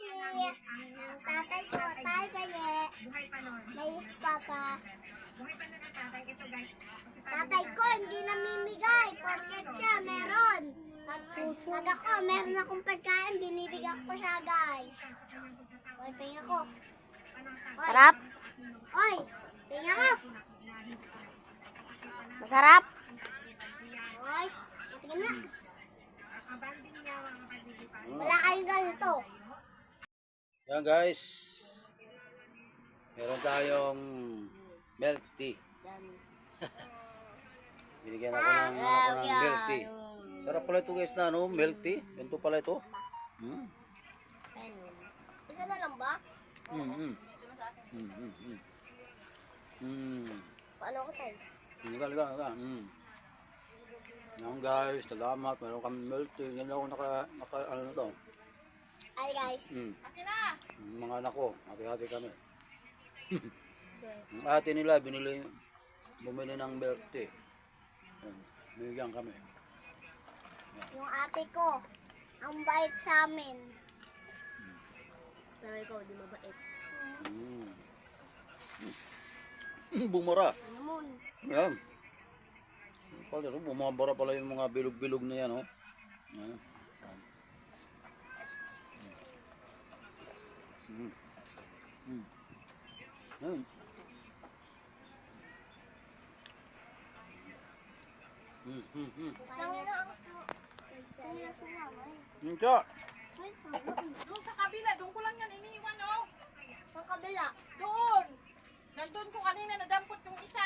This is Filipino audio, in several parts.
ng tatay ko, tayo kaya may papa. Tatay ko hindi namimigay, porket siya meron. Pag ako, meron akong pagkain, binibigyan ko siya, guys. Oy, pinga ko. Oy. Sarap? Oy, pinga ko. Masarap? Oy, tingnan na. Wala kayong ganito. Yan guys, meron tayong milk tea. Binigyan ako ng milk tea. Sarap pala ito guys na ano, milk tea. Ganito pala ito. Isa na lang ba? Paano ko tayo? Liga. Yan guys, salamat. Meron kami milk tea. Yan ako ano na to. Ay guys. Mga anak ko, hati-hati kami. Ang ate nila, bumili ng milk tea. Binigyan kami. Yung ate ko, ang bait sa amin. Pero ikaw, di mabait. Bumara. Namun. Yan. Bumabara pala yung mga bilog-bilog na yan, oh. Yan. Minta. Doon sa kabila, doon ko lang yan iniwan, oh. Sa kabila. Doon. Nandun ko kanina, nadampot yung isa.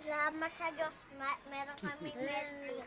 Salamat sa Diyos, meron kami milk tea.